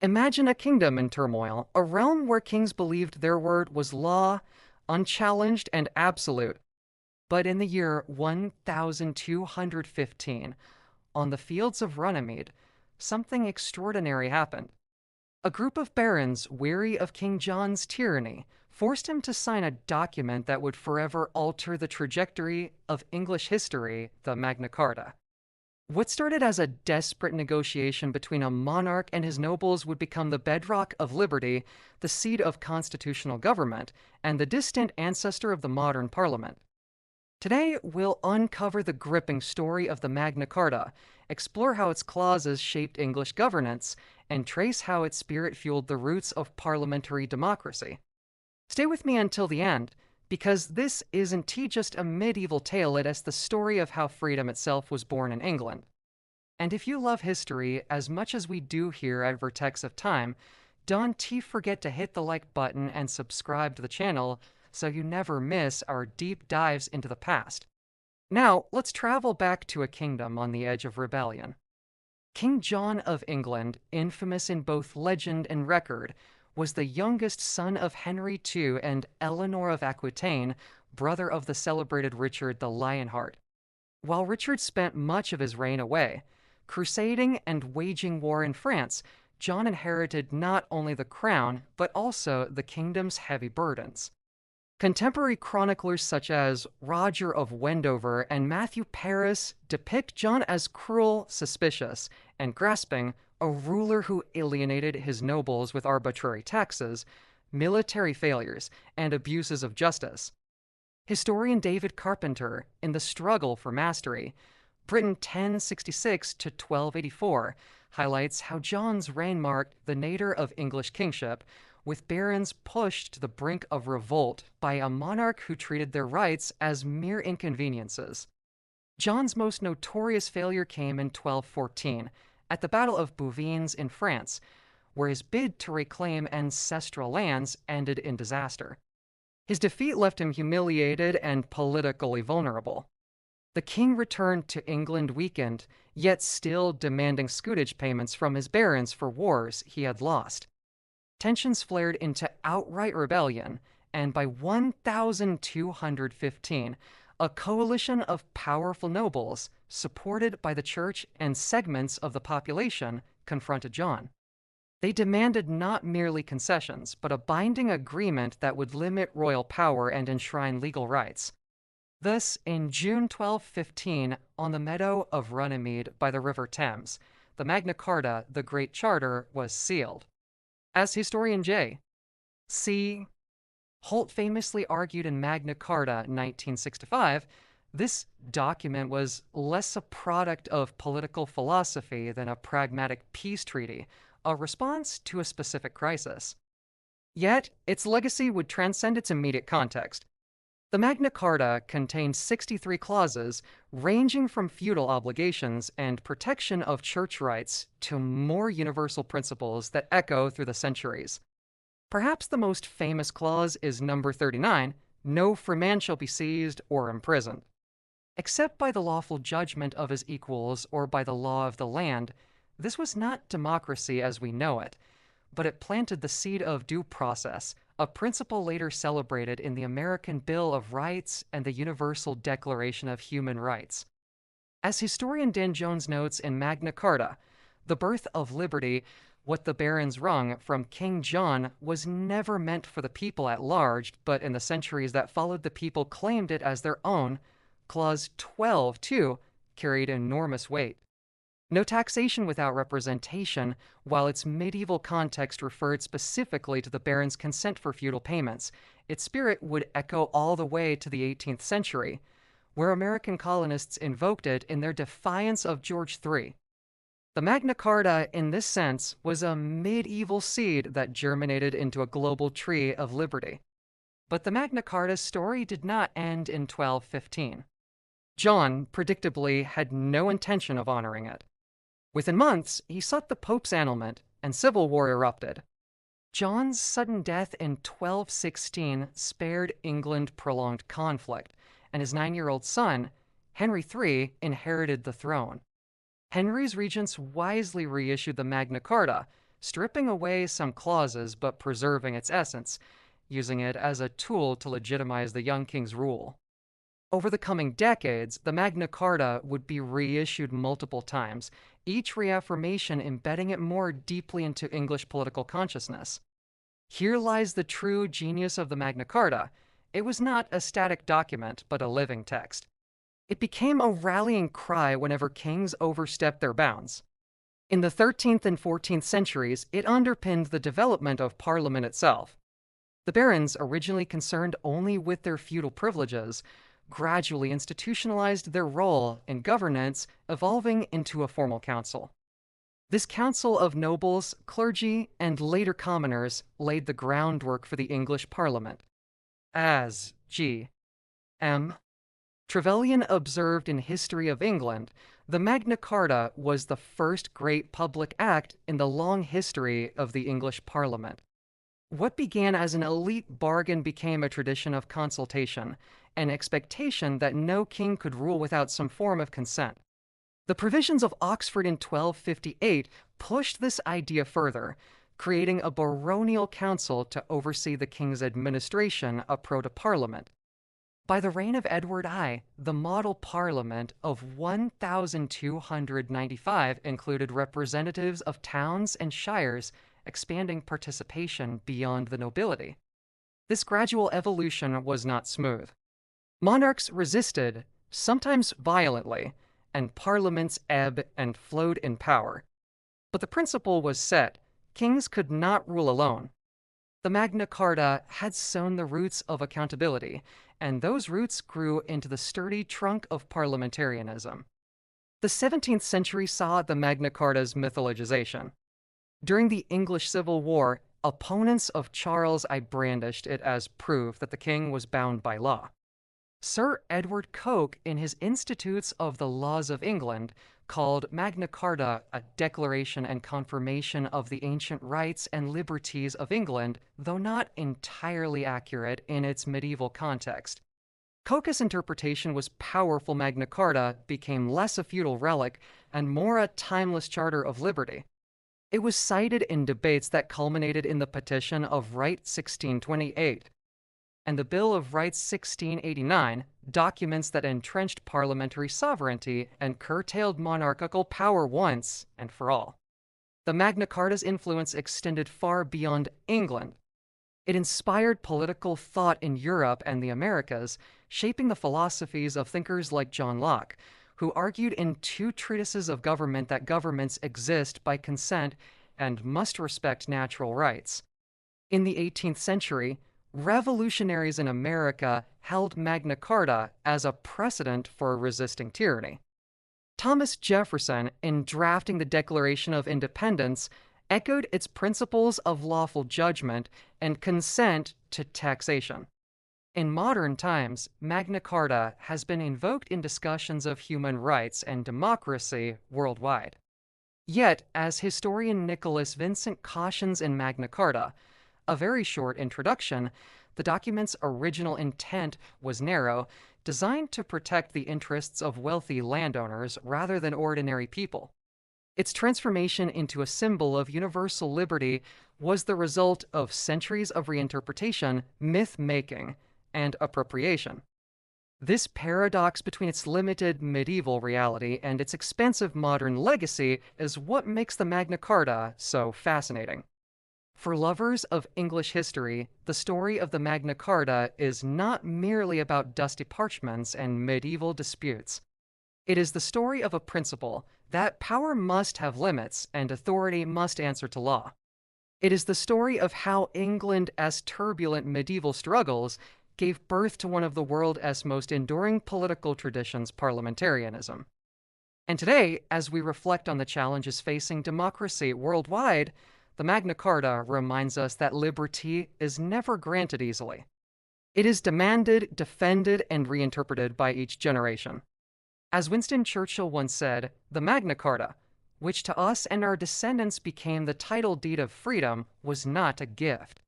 Imagine a kingdom in turmoil, a realm where kings believed their word was law, unchallenged and absolute. But in the year 1215, on the fields of Runnymede, something extraordinary happened. A group of barons, weary of King John's tyranny, forced him to sign a document that would forever alter the trajectory of English history, the Magna Carta. What started as a desperate negotiation between a monarch and his nobles would become the bedrock of liberty, the seed of constitutional government, and the distant ancestor of the modern parliament. Today, we'll uncover the gripping story of the Magna Carta, explore how its clauses shaped English governance, and trace how its spirit fueled the roots of parliamentary democracy. Stay with me until the end, because this isn't just a medieval tale, it is the story of how freedom itself was born in England. And if you love history as much as we do here at Vertex of Time, don't forget to hit the like button and subscribe to the channel so you never miss our deep dives into the past. Now, let's travel back to a kingdom on the edge of rebellion. King John of England, infamous in both legend and record, was the youngest son of Henry II and Eleanor of Aquitaine, brother of the celebrated Richard the Lionheart. While Richard spent much of his reign away, crusading and waging war in France, John inherited not only the crown, but also the kingdom's heavy burdens. Contemporary chroniclers such as Roger of Wendover and Matthew Paris depict John as cruel, suspicious, and grasping, a ruler who alienated his nobles with arbitrary taxes, military failures, and abuses of justice. Historian David Carpenter, in The Struggle for Mastery, Britain 1066 to 1284, highlights how John's reign marked the nadir of English kingship, with barons pushed to the brink of revolt by a monarch who treated their rights as mere inconveniences. John's most notorious failure came in 1214, at the Battle of Bouvines in France, where his bid to reclaim ancestral lands ended in disaster. His defeat left him humiliated and politically vulnerable. The king returned to England weakened, yet still demanding scutage payments from his barons for wars he had lost. Tensions flared into outright rebellion, and by 1215, a coalition of powerful nobles, supported by the church and segments of the population, confronted John. They demanded not merely concessions, but a binding agreement that would limit royal power and enshrine legal rights. Thus, in June 1215, on the meadow of Runnymede by the River Thames, the Magna Carta, the Great Charter, was sealed. As historian J. C. Holt famously argued in Magna Carta 1965, this document was less a product of political philosophy than a pragmatic peace treaty, a response to a specific crisis. Yet, its legacy would transcend its immediate context. The Magna Carta contained 63 clauses, ranging from feudal obligations and protection of church rights to more universal principles that echo through the centuries. Perhaps the most famous clause is number 39, "No free man shall be seized or imprisoned." Except by the lawful judgment of his equals or by the law of the land, this was not democracy as we know it, but it planted the seed of due process, a principle later celebrated in the American Bill of Rights and the Universal Declaration of Human Rights. As historian Dan Jones notes in Magna Carta, the birth of liberty, what the barons wrung from King John, was never meant for the people at large, but in the centuries that followed, the people claimed it as their own. Clause 12, too, carried enormous weight. No taxation without representation, while its medieval context referred specifically to the barons' consent for feudal payments, its spirit would echo all the way to the 18th century, where American colonists invoked it in their defiance of George III. The Magna Carta, in this sense, was a medieval seed that germinated into a global tree of liberty. But the Magna Carta's story did not end in 1215. John, predictably, had no intention of honoring it. Within months, he sought the Pope's annulment, and civil war erupted. John's sudden death in 1216 spared England prolonged conflict, and his 9-year-old son, Henry III, inherited the throne. Henry's regents wisely reissued the Magna Carta, stripping away some clauses but preserving its essence, using it as a tool to legitimize the young king's rule. Over the coming decades, the Magna Carta would be reissued multiple times, each reaffirmation embedding it more deeply into English political consciousness. Here lies the true genius of the Magna Carta. It was not a static document, but a living text. It became a rallying cry whenever kings overstepped their bounds. In the 13th and 14th centuries, it underpinned the development of Parliament itself. The barons, originally concerned only with their feudal privileges, gradually institutionalized their role in governance, evolving into a formal council. This council of nobles, clergy, and later commoners laid the groundwork for the English Parliament. As G. M. Trevelyan observed in History of England, the Magna Carta was the first great public act in the long history of the English Parliament. What began as an elite bargain became a tradition of consultation, an expectation that no king could rule without some form of consent. The provisions of Oxford in 1258 pushed this idea further, creating a baronial council to oversee the king's administration a proto-parliament. By the reign of Edward I, the model parliament of 1295 included representatives of towns and shires, expanding participation beyond the nobility. This gradual evolution was not smooth. Monarchs resisted, sometimes violently, and parliaments ebbed and flowed in power. But the principle was set: kings could not rule alone. The Magna Carta had sown the roots of accountability, and those roots grew into the sturdy trunk of parliamentarianism. The 17th century saw the Magna Carta's mythologization. During the English Civil War, opponents of Charles I brandished it as proof that the king was bound by law. Sir Edward Coke, in his Institutes of the Laws of England, called Magna Carta a declaration and confirmation of the ancient rights and liberties of England, though not entirely accurate in its medieval context. Coke's interpretation was powerful. Magna Carta became less a feudal relic and more a timeless charter of liberty. It was cited in debates that culminated in the Petition of Right 1628 and the Bill of Rights 1689, documents that entrenched parliamentary sovereignty and curtailed monarchical power once and for all. The Magna Carta's influence extended far beyond England. It inspired political thought in Europe and the Americas, shaping the philosophies of thinkers like John Locke, who argued in two treatises of government that governments exist by consent and must respect natural rights. In the 18th century, revolutionaries in America held Magna Carta as a precedent for resisting tyranny. Thomas Jefferson, in drafting the Declaration of Independence, echoed its principles of lawful judgment and consent to taxation. In modern times, Magna Carta has been invoked in discussions of human rights and democracy worldwide. Yet, as historian Nicholas Vincent cautions in Magna Carta, a very short introduction, the document's original intent was narrow, designed to protect the interests of wealthy landowners rather than ordinary people. Its transformation into a symbol of universal liberty was the result of centuries of reinterpretation, myth-making, and appropriation. This paradox between its limited medieval reality and its expansive modern legacy is what makes the Magna Carta so fascinating. For lovers of English history, the story of the Magna Carta is not merely about dusty parchments and medieval disputes. It is the story of a principle that power must have limits and authority must answer to law. It is the story of how England, as turbulent medieval struggles, gave birth to one of the world's most enduring political traditions, parliamentarianism. And today, as we reflect on the challenges facing democracy worldwide, the Magna Carta reminds us that liberty is never granted easily. It is demanded, defended, and reinterpreted by each generation. As Winston Churchill once said, the Magna Carta, which to us and our descendants became the title deed of freedom, was not a gift.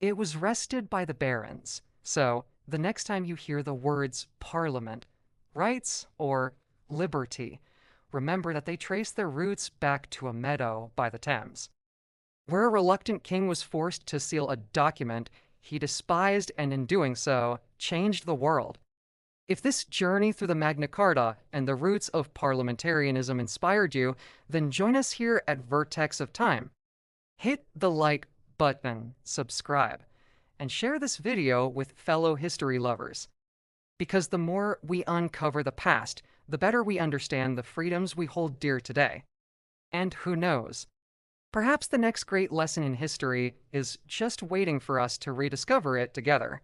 It was wrested by the barons. So, the next time you hear the words Parliament, rights, or liberty, remember that they trace their roots back to a meadow by the Thames. where a reluctant king was forced to seal a document he despised and in doing so changed the world. If this journey through the Magna Carta and the roots of parliamentarianism inspired you, then join us here at Vertex of Time. Hit the like button, subscribe, and share this video with fellow history lovers. Because the more we uncover the past, the better we understand the freedoms we hold dear today. And who knows? Perhaps the next great lesson in history is just waiting for us to rediscover it together.